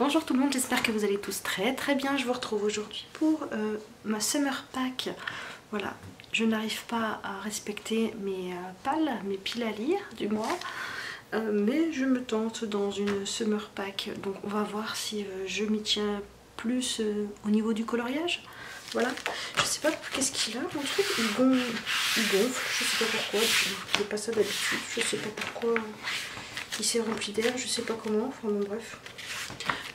Bonjour tout le monde, j'espère que vous allez tous très bien. Je vous retrouve aujourd'hui pour ma summer pack. Voilà, je n'arrive pas à respecter mes piles à lire du mois. Mais je me tente dans une summer pack. Donc on va voir si je m'y tiens plus au niveau du coloriage. Voilà, je sais pas qu'est-ce qu'il a, mon truc, il gonfle, je sais pas pourquoi, je fais pas ça d'habitude, je sais pas pourquoi il s'est rempli d'air, je sais pas comment, enfin bon bref.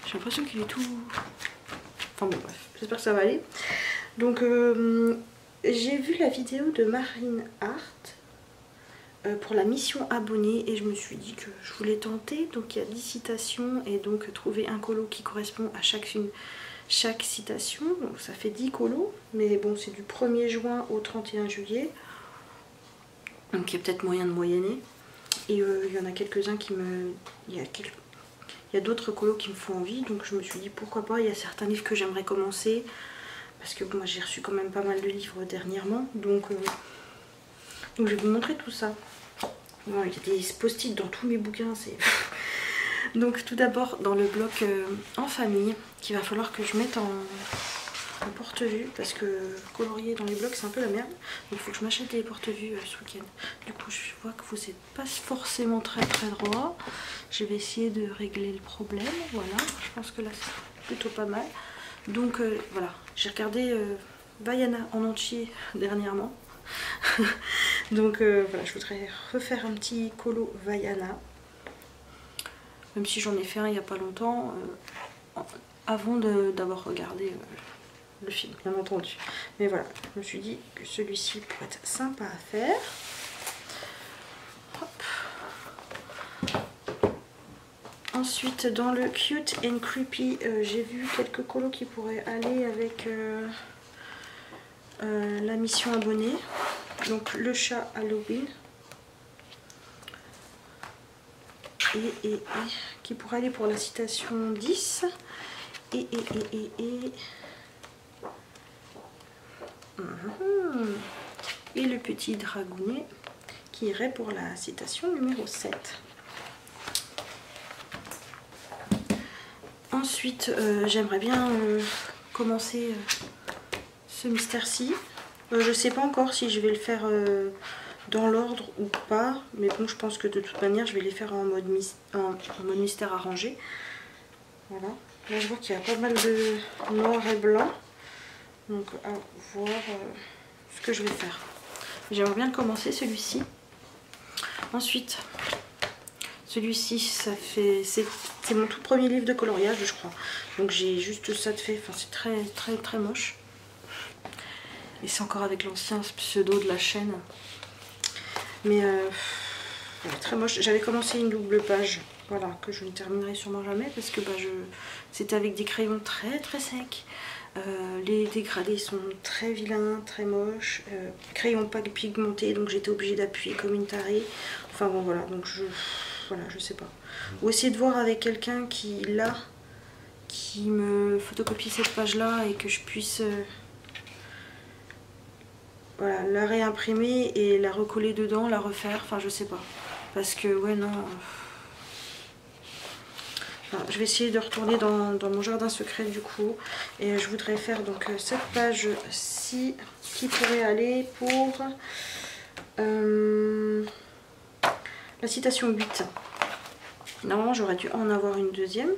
J'ai l'impression qu'il est tout... Enfin bon bref, j'espère que ça va aller. Donc j'ai vu la vidéo de Marine Art pour la mission abonnée et je me suis dit que je voulais tenter. Donc il y a 10 citations et donc trouver un colo qui correspond à chaque citation. Donc ça fait 10 colos, mais bon c'est du 1er juin au 31 juillet. Donc il y a peut-être moyen de moyenner. Et il y en a quelques-uns qui me... Il y a d'autres colos qui me font envie, donc je me suis dit pourquoi pas. Il y a certains livres que j'aimerais commencer, parce que bon, moi j'ai reçu quand même pas mal de livres dernièrement, donc je vais vous montrer tout ça. Bon, il y a des post-it dans tous mes bouquins, c'est... Donc tout d'abord dans le bloc en famille, qu'il va falloir que je mette en porte-vue, parce que colorier dans les blocs c'est un peu la merde, donc il faut que je m'achète des porte-vues ce week-end. Du coup je vois que vous n'êtes pas forcément très droit, je vais essayer de régler le problème. Voilà, je pense que là c'est plutôt pas mal. Donc voilà, j'ai regardé Vaiana en entier dernièrement. Donc voilà, je voudrais refaire un petit colo Vaiana, même si j'en ai fait un il n'y a pas longtemps, avant d'avoir regardé le film, bien entendu. Mais voilà, je me suis dit que celui-ci pourrait être sympa à faire. Hop. Ensuite, dans le Cute and Creepy, j'ai vu quelques colos qui pourraient aller avec la mission abonnée. Donc le chat Halloween. Et qui pourrait aller pour la citation 10. Et le petit dragounet qui irait pour la citation numéro 7. Ensuite, j'aimerais bien commencer ce mystère-ci. Je sais pas encore si je vais le faire dans l'ordre ou pas, mais bon, je pense que de toute manière, je vais les faire en mode mystère arrangé. Voilà. Là, je vois qu'il y a pas mal de noir et blanc. Donc, à voir ce que je vais faire. J'aimerais bien le commencer, celui-ci. Ensuite, celui-ci, c'est mon tout premier livre de coloriage, je crois. Donc, j'ai juste ça de fait. Enfin, c'est très moche. Et c'est encore avec l'ancien pseudo de la chaîne. Mais, très moche. J'avais commencé une double page. Voilà, que je ne terminerai sûrement jamais parce que c'était avec des crayons très secs. Les dégradés sont très vilains, très moches. Crayons pas pigmentés, donc j'étais obligée d'appuyer comme une tarée. Enfin bon voilà, donc je sais pas. Ou essayer de voir avec quelqu'un qui me photocopie cette page là et que je puisse voilà, la réimprimer et la recoller dedans, la refaire. Enfin je sais pas. Parce que ouais non. Je vais essayer de retourner dans mon jardin secret du coup. Et je voudrais faire donc cette page-ci qui pourrait aller pour la citation 8. Normalement j'aurais dû en avoir une deuxième.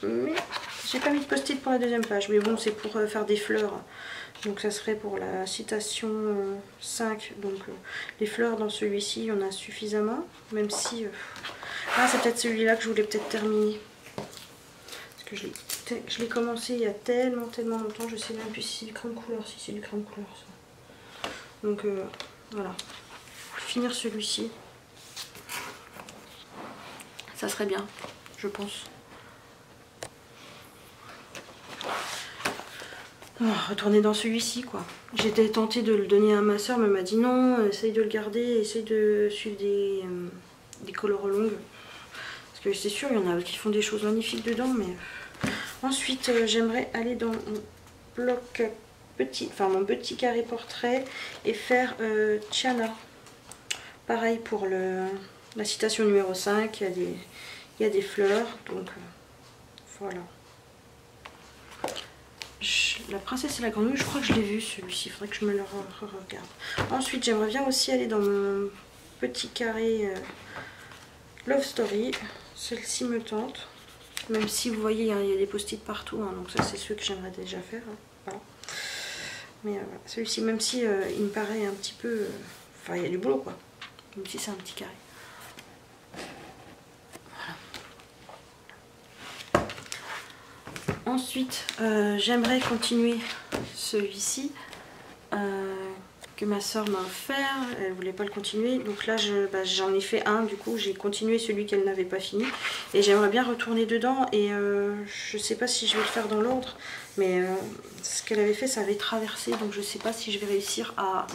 Mais j'ai pas mis de post-it pour la deuxième page. Mais bon, c'est pour faire des fleurs. Donc ça serait pour la citation 5. Donc les fleurs dans celui-ci, il y en a suffisamment. Même si... Ah, c'est peut-être celui-là que je voulais peut-être terminer. Parce que je l'ai commencé il y a tellement longtemps. Je sais même plus si c'est du crème couleur. Si c'est du crème couleur, ça. Donc voilà. Finir celui-ci. Ça serait bien, je pense. Oh, retourner dans celui-ci quoi. J'étais tentée de le donner à ma soeur, mais elle m'a dit non, essaye de le garder, essaye de suivre des colores longues. Parce que c'est sûr, il y en a qui font des choses magnifiques dedans, mais... Ensuite, j'aimerais aller dans mon bloc petit, enfin mon petit carré portrait et faire Tiana. Pareil pour la citation numéro 5, il Il y a des fleurs, donc voilà. La princesse et la grenouille, je crois que je l'ai vu celui-ci, il faudrait que je me le regarde. Ensuite, j'aimerais bien aussi aller dans mon petit carré Love Story. Celle-ci me tente, même si vous voyez, il y a des post-it partout, hein, donc ça c'est ceux que j'aimerais déjà faire. Hein, voilà. Mais voilà, celui-ci, même si il me paraît un petit peu... Enfin, il y a du boulot quoi, même si c'est un petit carré. Ensuite, j'aimerais continuer celui-ci que ma soeur m'a offert. Elle voulait pas le continuer, donc là j'en ai fait un. Du coup, j'ai continué celui qu'elle n'avait pas fini et j'aimerais bien retourner dedans. Et je sais pas si je vais le faire dans l'ordre, mais ce qu'elle avait fait, ça avait traversé, donc je sais pas si je vais réussir à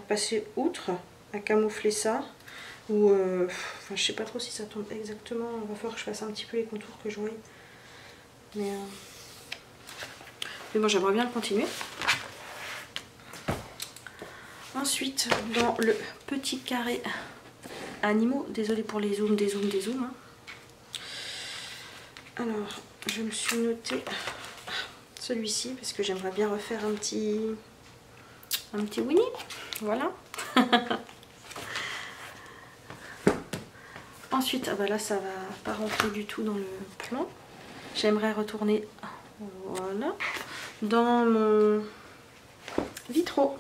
passer outre, à camoufler ça. Ou enfin, je sais pas trop si ça tombe exactement. Il va falloir que je fasse un petit peu les contours que je vois. Mais bon, j'aimerais bien le continuer. Ensuite, dans le petit carré animaux, désolé pour les zooms, des zooms. Hein. Alors, je me suis noté celui-ci parce que j'aimerais bien refaire un petit Winnie. Voilà. Ensuite, ah bah là, ça va pas rentrer du tout dans le plan. J'aimerais retourner, voilà, dans mon vitraux.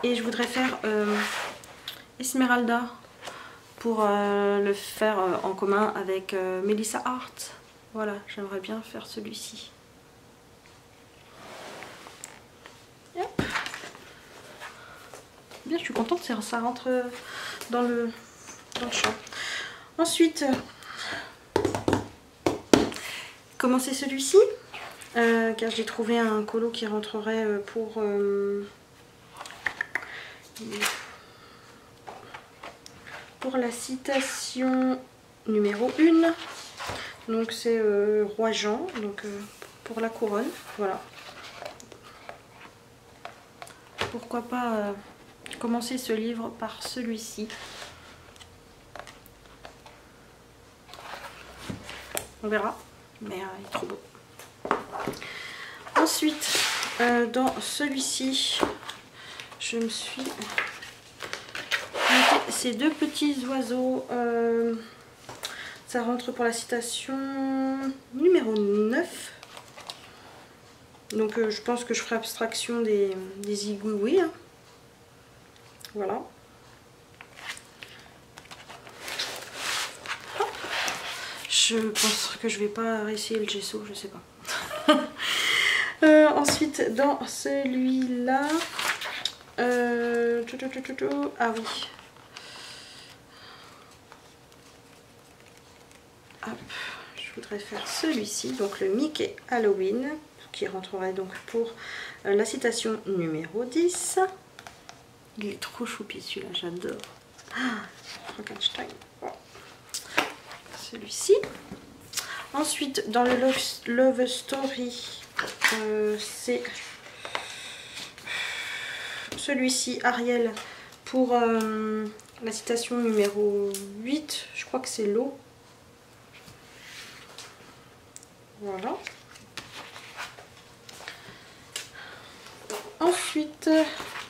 Et je voudrais faire Esmeralda pour le faire en commun avec Melissa Art. Voilà, j'aimerais bien faire celui-ci. Bien, je suis contente, ça rentre dans le champ. Ensuite, commencer celui-ci, car j'ai trouvé un colo qui rentrerait pour la citation numéro 1. Donc c'est Roi Jean, donc pour la couronne, voilà. Pourquoi pas commencer ce livre par celui-ci. On verra, mais il est trop beau. Ensuite, dans celui-ci, je me suis noté ces deux petits oiseaux. Ça rentre pour la citation numéro 9. Donc je pense que je ferai abstraction des igouis. Hein. Voilà. Je pense que je vais pas réessayer le gesso, je sais pas. Ensuite, dans celui-là, ah oui. Hop, je voudrais faire celui-ci, donc le Mickey Halloween, qui rentrerait donc pour la citation numéro 10. Il est trop choupi celui-là, j'adore. Frankenstein. Voilà. Celui-ci. Ensuite, dans le Love Story, c'est celui-ci, Ariel, pour la citation numéro 8. Je crois que c'est l'eau. Voilà. Ensuite,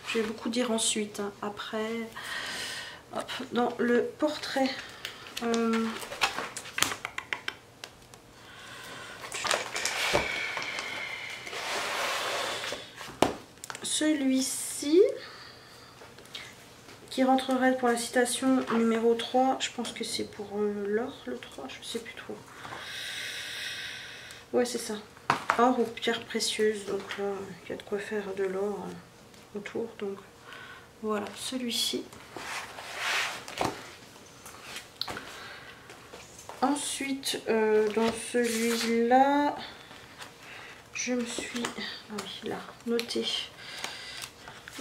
je vais beaucoup dire ensuite, hein, après, hop, dans le portrait, celui-ci, qui rentrerait pour la citation numéro 3, je pense que c'est pour l'or, le 3, je sais plus trop. Ouais, c'est ça. Or ou pierres précieuses, donc là, il y a de quoi faire de l'or autour, donc voilà, celui-ci. Ensuite, dans celui-là, je me suis, ah oui, là, noté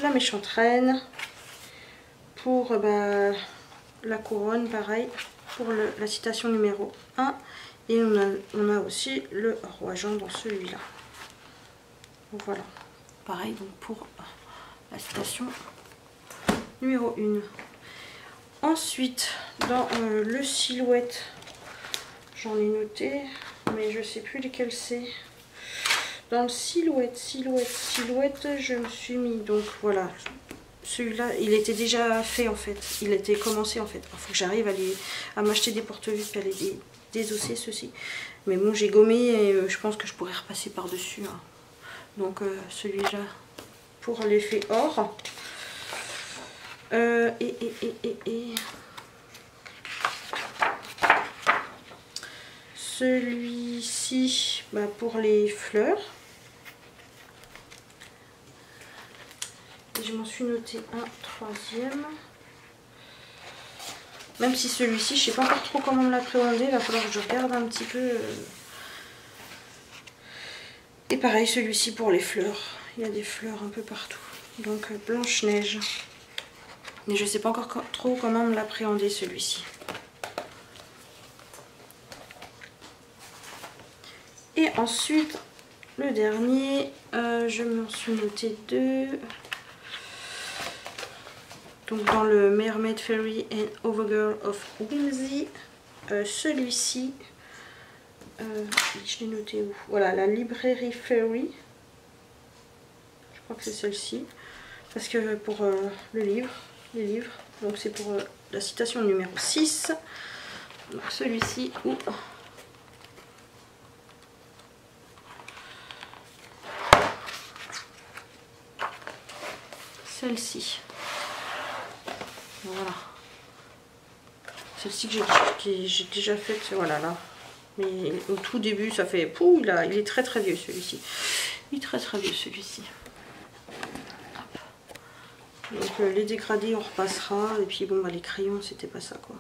la méchante reine pour la couronne, pareil, pour la citation numéro 1. Et on a aussi le Roi Jean dans celui-là. Voilà. Pareil donc pour la citation numéro 1. Ensuite, dans le silhouette, j'en ai noté, mais je sais plus lesquels c'est. Dans le silhouette, je me suis mis, donc voilà, celui-là, il était déjà fait en fait, il était commencé en fait. Il faut que j'arrive à m'acheter des porte-vue et à les désosser ceux-ci. Mais bon, j'ai gommé et je pense que je pourrais repasser par-dessus. Hein. Donc celui-là pour l'effet or. Celui-ci bah, pour les fleurs. Et je m'en suis noté un troisième. Même si celui-ci, je sais pas encore trop comment me l'appréhender, il va falloir que je regarde un petit peu. Et pareil, celui-ci pour les fleurs. Il y a des fleurs un peu partout. Donc Blanche-Neige. Mais je sais pas encore trop comment me l'appréhender celui-ci. Et ensuite, le dernier, je m'en suis noté 2. Donc dans le Mermaid Fairy and Overgirl of Whimsy, celui-ci, je l'ai noté où? Voilà, la librairie Fairy. Je crois que c'est celle-ci. Parce que pour les livres, donc c'est pour la citation numéro 6. Donc celui-ci ou... celle-ci. Voilà. Celle-ci que j'ai déjà faite, voilà là. Mais au tout début, ça fait... Pouh, il est très très vieux celui-ci. Il est très très vieux celui-ci. Donc les dégradés, on repassera. Et puis bon, bah, les crayons, c'était pas ça quoi.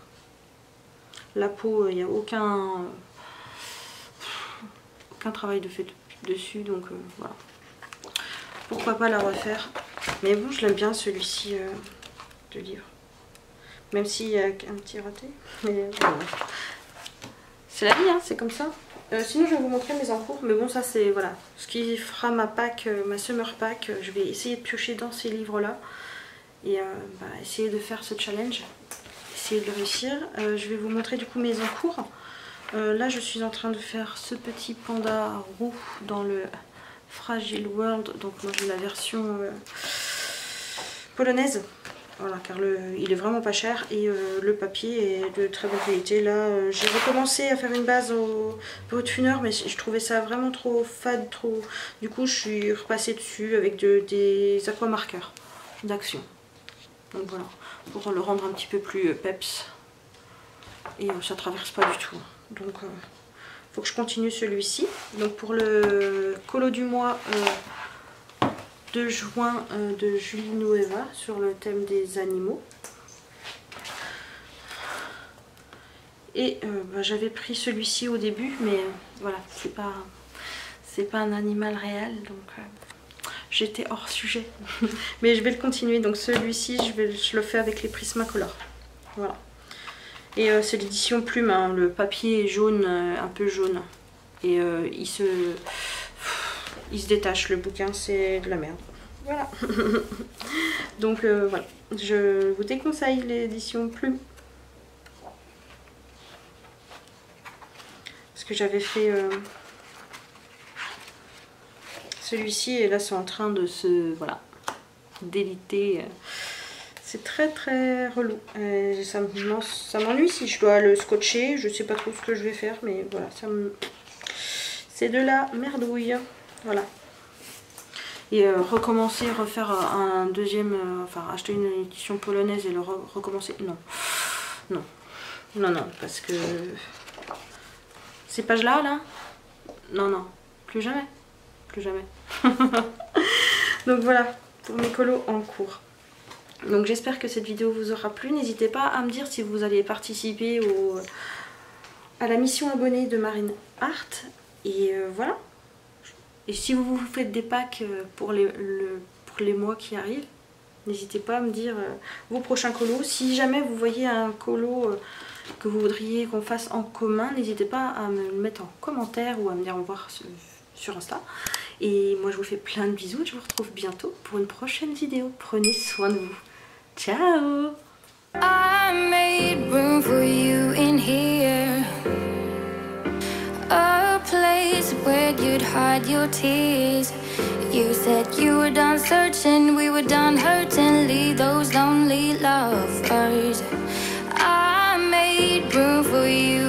La peau, il n'y a aucun travail de fait dessus. Donc voilà. Pourquoi pas la refaire. Mais bon, je l'aime bien celui-ci de livre. Même s'il y a un petit raté. Mais voilà. C'est la vie, hein, c'est comme ça. Sinon, je vais vous montrer mes encours. Mais bon, ça, c'est voilà. Ce qui fera ma pack, ma summer pack. Je vais essayer de piocher dans ces livres-là. Et bah, essayer de faire ce challenge. Essayer de le réussir. Je vais vous montrer du coup mes encours. Là, je suis en train de faire ce petit panda roux dans le Fragile World. Donc, moi, j'ai la version polonaise. Voilà, car il est vraiment pas cher et le papier est de très bonne qualité. Là, j'ai recommencé à faire une base au Brutfuner, mais je trouvais ça vraiment trop fade, trop... Du coup, je suis repassée dessus avec des aquamarqueurs d'action. Donc voilà, pour le rendre un petit peu plus peps. Et ça traverse pas du tout. Donc, faut que je continue celui-ci. Donc pour le colo du mois... de juin de Julie Nueva sur le thème des animaux. Et bah, j'avais pris celui-ci au début, mais voilà, c'est pas un animal réel, donc j'étais hors sujet. Mais je vais le continuer, donc celui-ci je le fais avec les Prismacolor. Voilà. Et c'est l'édition plume, hein, le papier est jaune, un peu jaune. Et il se détache, le bouquin, c'est de la merde. Voilà. Donc voilà, je vous déconseille l'édition plume. Parce que j'avais fait celui-ci et là c'est en train de se déliter. C'est très très relou. Ça m'ennuie si je dois le scotcher. Je sais pas trop ce que je vais faire, mais voilà, c'est de la merdouille. Voilà. Et recommencer, refaire un deuxième, enfin acheter une édition polonaise et le recommencer, non, parce que ces pages-là, non, plus jamais. Donc voilà, pour mes colos en cours. Donc j'espère que cette vidéo vous aura plu. N'hésitez pas à me dire si vous allez participer à la mission abonnée de Marine Art. Et voilà. Et si vous vous faites des packs pour les mois qui arrivent, n'hésitez pas à me dire vos prochains colos. Si jamais vous voyez un colo que vous voudriez qu'on fasse en commun, n'hésitez pas à me le mettre en commentaire ou à me dire au revoir sur Insta. Et moi je vous fais plein de bisous et je vous retrouve bientôt pour une prochaine vidéo. Prenez soin de vous. Ciao! scared you'd hide your tears. You said you were done searching, we were done hurting. Leave those lonely lovers. I made room for you.